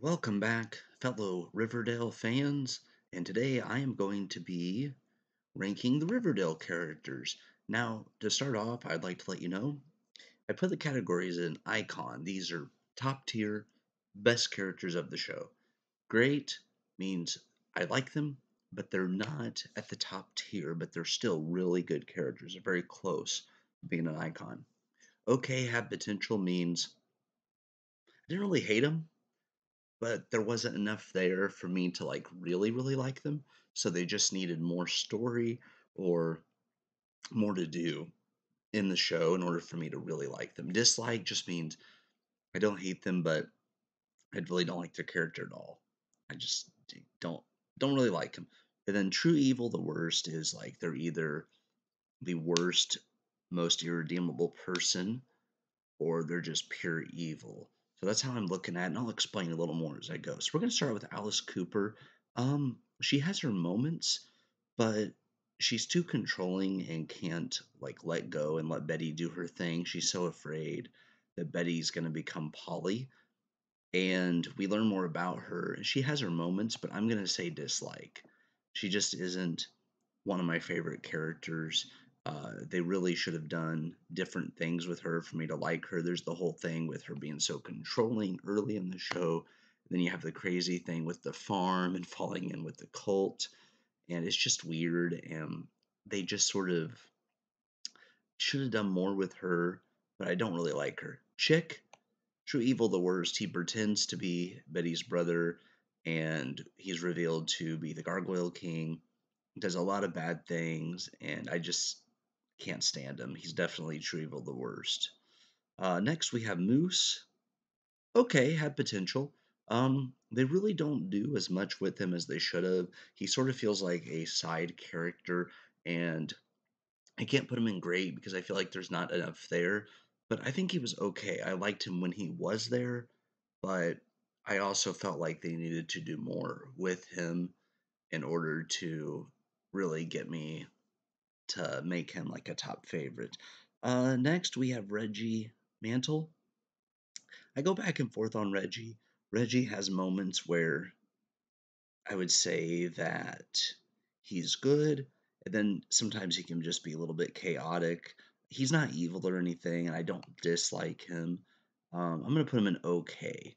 Welcome back, fellow Riverdale fans, and today I am going to be ranking the Riverdale characters. Now, to start off, I'd like to let you know I put the categories in icon. These are top tier, best characters of the show. Great means I like them, but they're not at the top tier, but they're still really good characters. They're very close to being an icon. Okay, have potential means I didn't really hate them, but there wasn't enough there for me to like really like them. So they just needed more story or more to do in the show in order for me to really like them. Dislike just means I don't hate them, but I really don't like their character at all. I just don't really like them. And then true evil, the worst is like they're either the worst, most irredeemable person, or they're just pure evil. So that's how I'm looking at it, and I'll explain a little more as I go. So we're gonna start with Alice Cooper. She has her moments, but she's too controlling and can't like let go and let Betty do her thing. She's so afraid that Betty's gonna become Polly, and we learn more about her. She has her moments, but I'm gonna say dislike. She just isn't one of my favorite characters. They really should have done different things with her for me to like her. There's the whole thing with her being so controlling early in the show. Then you have the crazy thing with the farm and falling in with the cult, and it's just weird. And they just sort of should have done more with her, but I don't really like her. Chick, True Evil the worst. He pretends to be Betty's brother, and he's revealed to be the Gargoyle King. Does a lot of bad things, and I just can't stand him. He's definitely True Evil the worst. Next, we have Moose. Okay, had potential. They really don't do as much with him as they should have. He sort of feels like a side character, and I can't put him in great because I feel like there's not enough there. But I think he was okay. I liked him when he was there, but I also felt like they needed to do more with him in order to really get me to make him like a top favorite. Next, we have Reggie Mantle. I go back and forth on Reggie. Reggie has moments where I would say that he's good, and then sometimes he can just be a little bit chaotic. He's not evil or anything, and I don't dislike him. I'm gonna put him in okay.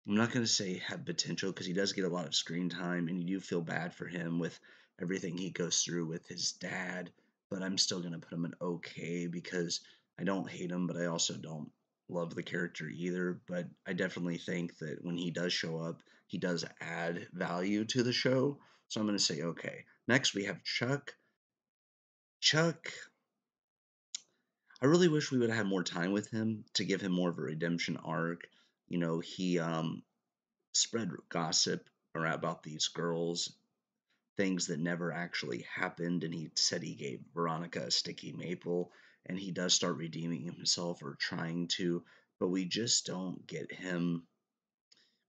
I'm not going to say have potential because he does get a lot of screen time, and you do feel bad for him with everything he goes through with his dad. But I'm still going to put him in okay because I don't hate him, but I also don't love the character either. But I definitely think that when he does show up, he does add value to the show. So I'm going to say okay. Next, we have Chuck. Chuck, I really wish we would have had more time with him to give him more of a redemption arc. He spread gossip around about these girls, things that never actually happened, and he said he gave Veronica a sticky maple, and he does start redeeming himself or trying to, but we just don't get him.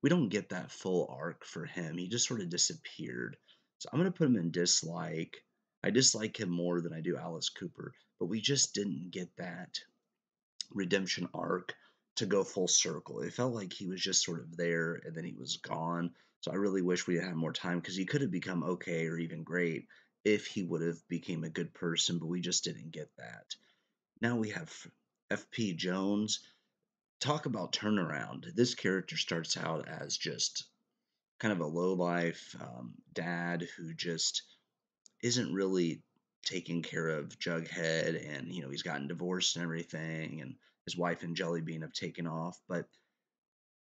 We don't get that full arc for him. He just sort of disappeared. So I'm going to put him in dislike. I dislike him more than I do Alice Cooper, but we just didn't get that redemption arc to go full circle. It felt like he was just sort of there and then he was gone. So I really wish we had more time because he could have become okay or even great if he would have became a good person, but we just didn't get that. Now we have FP Jones. Talk about turnaround. This character starts out as just kind of a low life dad who just isn't really taking care of Jughead, and he's gotten divorced and everything, and his wife and Jellybean have taken off, but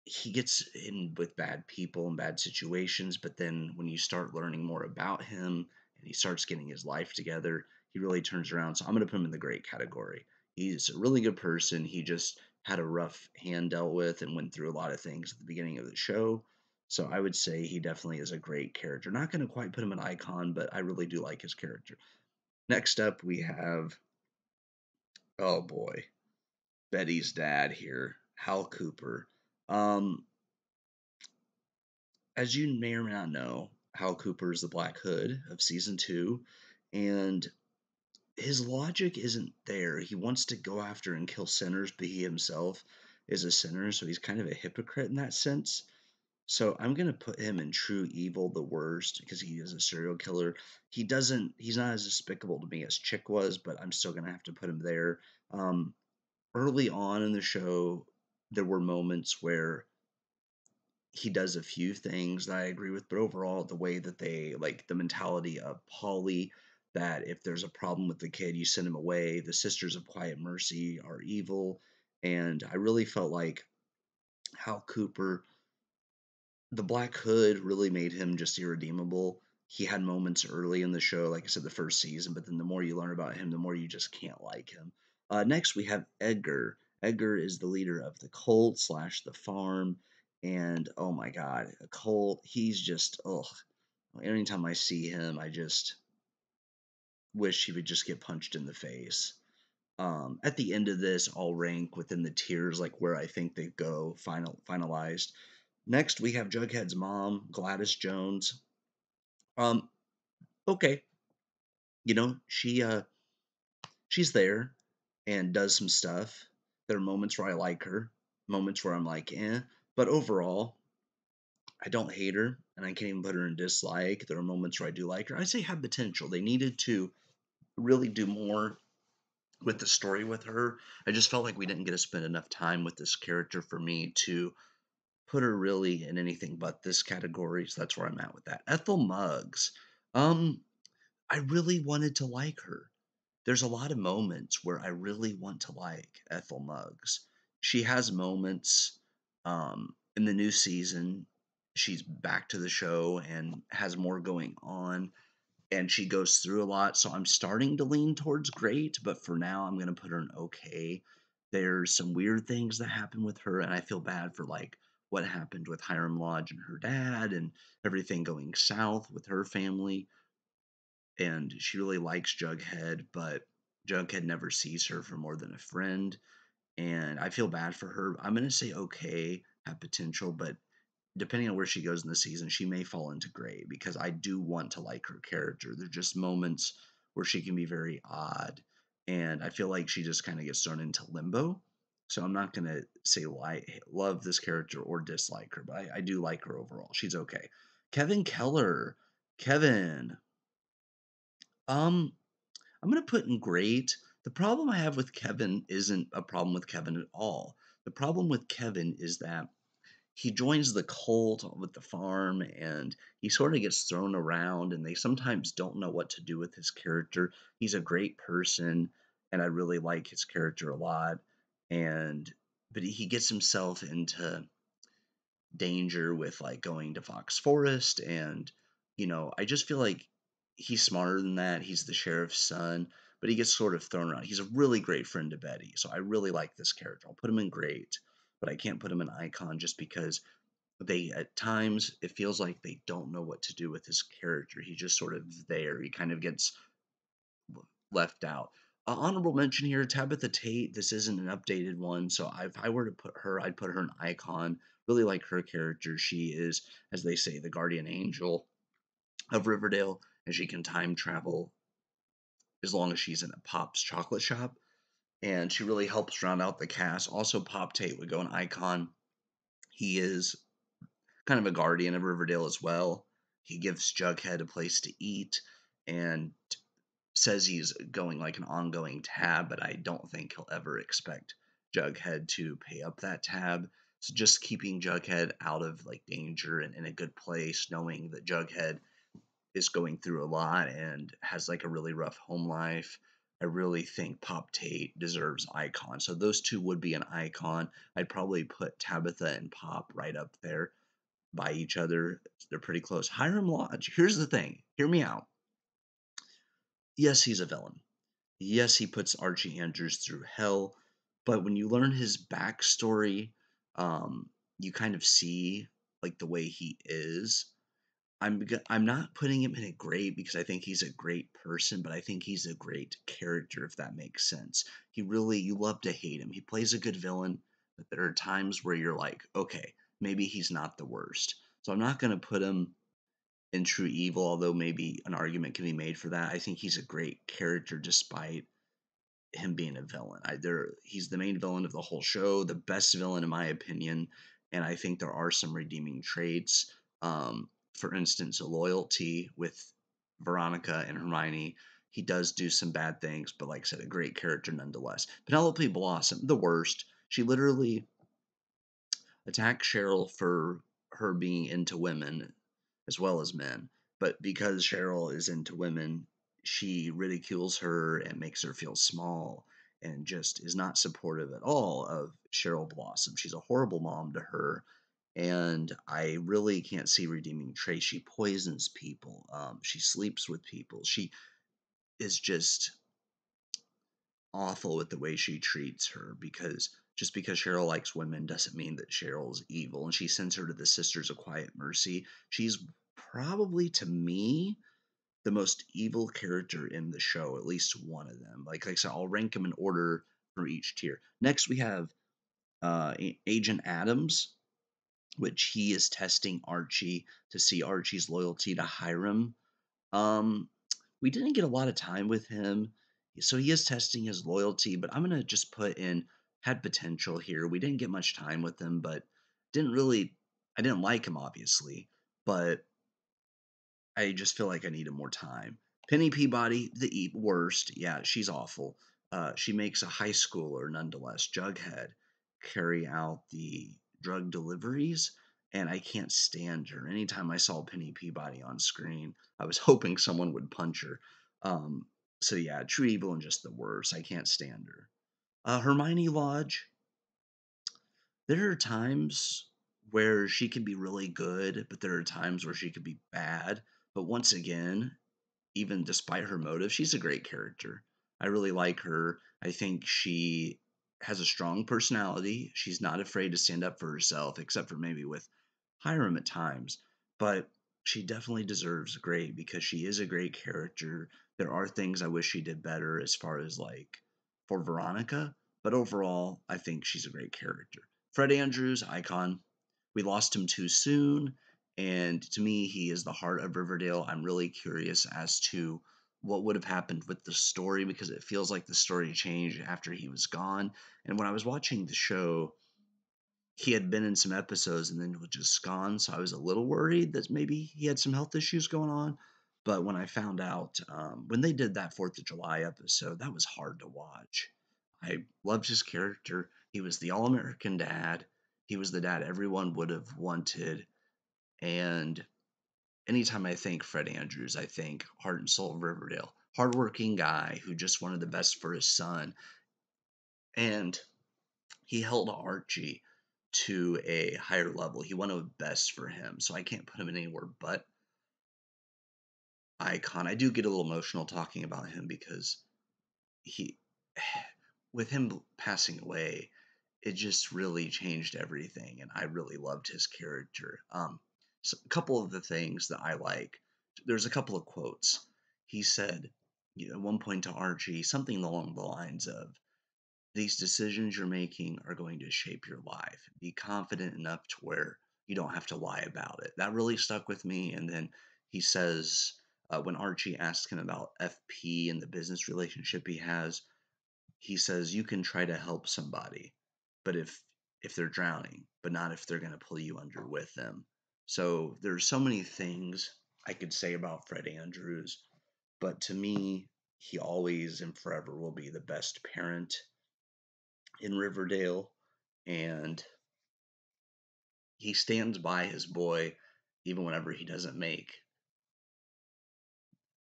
he gets in with bad people and bad situations. But then when you start learning more about him and he starts getting his life together, he really turns around. So I'm going to put him in the great category. He's a really good person. He just had a rough hand dealt with and went through a lot of things at the beginning of the show. So I would say he definitely is a great character. Not going to quite put him an icon, but I really do like his character. Next up, we have, oh boy, Betty's dad here, Hal Cooper. Um, as you may or may not know, Hal Cooper is the Black Hood of season two, and his logic isn't there. He wants to go after and kill sinners, but he himself is a sinner, so he's kind of a hypocrite in that sense. So I'm gonna put him in True Evil, the worst, because he is a serial killer. He's not as despicable to me as Chick was, but I'm still gonna have to put him there. Um, Early on in the show, there were moments where he does a few things that I agree with, but overall, the way that they like the mentality of Polly, that if there's a problem with the kid, you send him away. The Sisters of Quiet Mercy are evil, and I really felt like Hal Cooper, the Black Hood, really made him just irredeemable. He had moments early in the show, like I said, the first season, but then the more you learn about him, the more you just can't like him. Next, we have Edgar. Edgar is the leader of the cult slash the farm, and oh my god, a cult. He's just ugh. Anytime I see him, I just wish he would just get punched in the face. At the end of this, I'll rank within the tiers like where I think they go finalized. Next, we have Jughead's mom, Gladys Jones. Um, okay, she's there and does some stuff. There are moments where I like her, moments where I'm like, eh. But overall, I don't hate her, and I can't even put her in dislike. There are moments where I do like her. I say have potential. They needed to really do more with the story with her. I just felt like we didn't get to spend enough time with this character for me to put her really in anything but this category. So that's where I'm at with that. Ethel Muggs. Um, I really wanted to like her. There's a lot of moments where I really want to like Ethel Muggs. She has moments in the new season. She's back to the show and has more going on, and she goes through a lot. So I'm starting to lean towards great, but for now, I'm going to put her in okay. There's some weird things that happen with her, and I feel bad for like what happened with Hiram Lodge and her dad and everything going south with her family. And she really likes Jughead, but Jughead never sees her for more than a friend. And I feel bad for her. I'm going to say okay, have potential, but depending on where she goes in the season, she may fall into gray because I do want to like her character. There's just moments where she can be very odd, and I feel like she just kind of gets thrown into limbo. So I'm not gonna say love this character or dislike her, but I do like her overall. She's okay. Kevin Keller, Kevin. Um, I'm gonna put in great. The problem I have with Kevin isn't a problem with Kevin at all. The problem with Kevin is that he joins the cult with the farm and he sort of gets thrown around and they sometimes don't know what to do with his character. He's a great person and I really like his character a lot, and but he gets himself into danger with like going to Fox Forest, and I just feel like he's smarter than that. He's the sheriff's son, but he gets sort of thrown around. He's a really great friend to Betty, so I really like this character. I'll put him in great, but I can't put him in icon just because they at times it feels like they don't know what to do with his character. He's just sort of there. He kind of gets left out. Honorable mention here, Tabitha Tate. This isn't an updated one, so if I were to put her, I'd put her an icon. Really like her character. She is, as they say, the guardian angel of Riverdale, and she can time travel as long as she's in a Pop's chocolate shop. And she really helps round out the cast. Also, Pop Tate would go an icon. He is kind of a guardian of Riverdale as well. He gives Jughead a place to eat and says he's going like an ongoing tab, but I don't think he'll ever expect Jughead to pay up that tab. So just keeping Jughead out of like danger and in a good place, knowing that Jughead is going through a lot and has like a really rough home life. I really think Pop Tate deserves icon. So those two would be an icon. I'd probably put Tabitha and Pop right up there by each other. They're pretty close. Hiram Lodge. Here's the thing. Hear me out. Yes, he's a villain. Yes, he puts Archie Andrews through hell. But when you learn his backstory, you kind of see like the way he is. I'm not putting him in a great because I think he's a great person, but I think he's a great character if that makes sense. He really you love to hate him. He plays a good villain, but there are times where you're like, okay, maybe he's not the worst. So I'm not going to put him in True Evil, although maybe an argument can be made for that. I think he's a great character despite him being a villain. He's the main villain of the whole show, the best villain in my opinion, and I think there are some redeeming traits. For instance, loyalty with Veronica and Hermione. He does do some bad things, but like I said, a great character nonetheless. Penelope Blossom, the worst. She literally attacked Cheryl for her being into women as well as men. But because Cheryl is into women, she ridicules her and makes her feel small and just is not supportive at all of Cheryl Blossom. She's a horrible mom to her. And I really can't see redeeming traits. She poisons people. She sleeps with people. She is just awful with the way she treats her because just because Cheryl likes women doesn't mean that Cheryl's evil. And she sends her to the Sisters of Quiet Mercy. She's probably, to me, the most evil character in the show, at least one of them. Like I said, I'll rank them in order for each tier. Next, we have Agent Adams, which he is testing Archie to see Archie's loyalty to Hiram. Um, we didn't get a lot of time with him, so he is testing his loyalty. But I'm gonna just put in had potential here. We didn't get much time with him, but didn't really. I didn't like him, obviously, but I just feel like I needed more time. Penny Peabody, the worst. Yeah, she's awful. She makes a high schooler, nonetheless, Jughead, carry out the drug deliveries, and I can't stand her. Anytime I saw Penny Peabody on screen, I was hoping someone would punch her. Um, so yeah, true evil and just the worst. I can't stand her. Hermione Lodge, there are times where she can be really good, but there are times where she could be bad. But once again, even despite her motive, she's a great character. I really like her. I think she has a strong personality. She's not afraid to stand up for herself, except for maybe with Hiram at times. But she definitely deserves great because she is a great character. There are things I wish she did better as far as like for Veronica, but overall, I think she's a great character. Fred Andrews, icon. We lost him too soon. And to me, he is the heart of Riverdale. I'm really curious as to what would have happened with the story because it feels like the story changed after he was gone. And when I was watching the show, he had been in some episodes and then was just gone. So I was a little worried that maybe he had some health issues going on. But when I found out, when they did that 4th of July episode, that was hard to watch. I loved his character. He was the all American dad. He was the dad everyone would have wanted. And anytime I think Fred Andrews, I think heart and soul of Riverdale. Hardworking guy who just wanted the best for his son. And he held Archie to a higher level. He wanted best for him. So I can't put him in anywhere but icon. I do get a little emotional talking about him because he, with him passing away, it just really changed everything. And I really loved his character. So a couple of the things that I like, there's a couple of quotes. He said, at one point to Archie, something along the lines of, these decisions you're making are going to shape your life. Be confident enough to where you don't have to lie about it. That really stuck with me. And then he says, when Archie asks him about FP and the business relationship he has, he says, you can try to help somebody, but if they're drowning, but not if they're going to pull you under with them. So there's so many things I could say about Fred Andrews, but to me, he always and forever will be the best parent in Riverdale, and he stands by his boy even whenever he doesn't make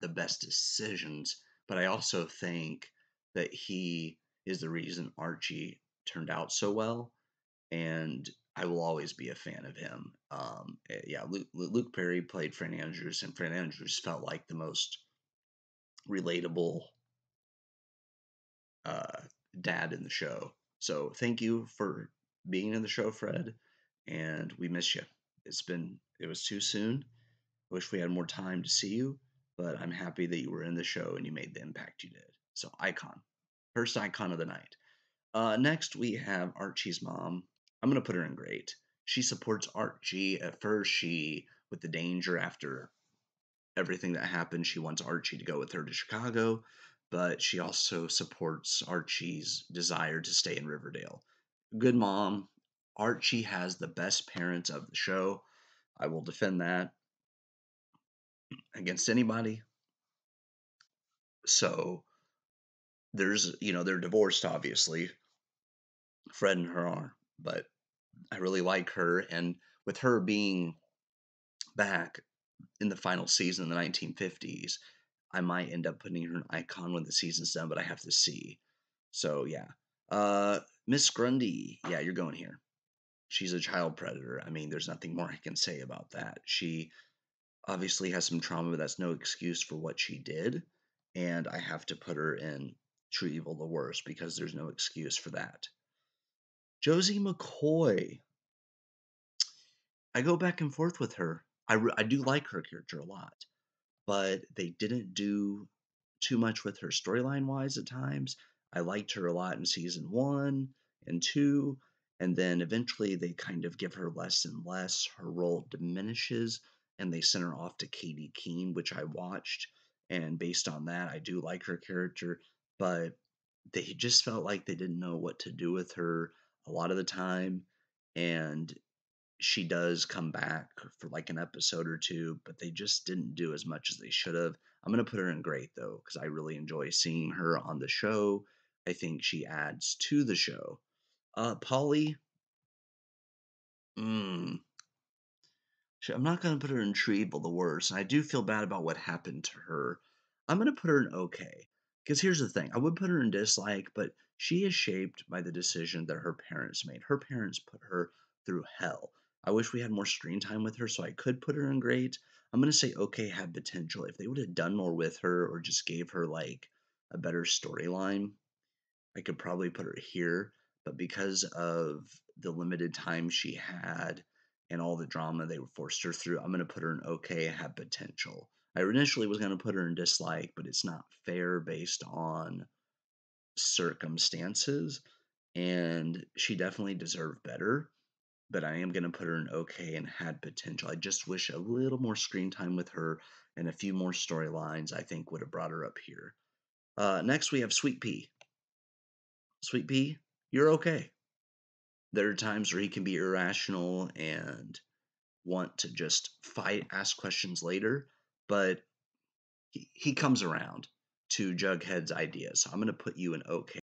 the best decisions. But I also think that he is the reason Archie turned out so well, and I will always be a fan of him. Yeah, Luke Perry played Fred Andrews, and Fred Andrews felt like the most relatable uh, dad in the show. So thank you for being in the show, Fred, and we miss you. It was too soon. I wish we had more time to see you, but I'm happy that you were in the show and you made the impact you did. So icon, first icon of the night. Next we have Archie's mom. I'm gonna put her in great. She supports Archie at first. She with the danger after everything that happened. She wants Archie to go with her to Chicago, but she also supports Archie's desire to stay in Riverdale. Good mom. Archie has the best parents of the show. I will defend that against anybody. So they're divorced, obviously. Fred and her are, but I really like her. And with her being back in the final season in the 1950s, I might end up putting her an icon when the season's done, but I have to see. So yeah. Miss Grundy, yeah, you're going here. She's a child predator. I mean, there's nothing more I can say about that. She obviously has some trauma, but that's no excuse for what she did. And I have to put her in True Evil the Worst because there's no excuse for that. Josie McCoy. I go back and forth with her. I do like her character a lot, but they didn't do too much with her storyline wise at times. I liked her a lot in season one and two, and then eventually they kind of give her less and less. Her role diminishes, and they send her off to Katie Keene, which I watched. And based on that, I do like her character, but they just felt like they didn't know what to do with her a lot of the time. And she does come back for like an episode or two, but they just didn't do as much as they should have. I'm gonna put her in great though, because I really enjoy seeing her on the show. I think she adds to the show. Polly, mm, I'm not gonna put her in Treble the worst, and I do feel bad about what happened to her. I'm gonna put her in okay, because here's the thing: I would put her in dislike, but she is shaped by the decision that her parents made. Her parents put her through hell. I wish we had more screen time with her, so I could put her in great. I'm gonna say okay had potential. If they would have done more with her, or just gave her like a better storyline, I could probably put her here, but because of the limited time she had and all the drama they forced her through, I'm going to put her in okay, have potential. I initially was going to put her in dislike, but it's not fair based on circumstances, and she definitely deserved better. But I am going to put her in okay and had potential. I just wish a little more screen time with her and a few more storylines, I think, would have brought her up here. Next, we have Sweet Pea. Sweet Pea, you're okay. There are times where he can be irrational and want to just fight, ask questions later, but he comes around to Jughead's ideas. So I'm going to put you in okay.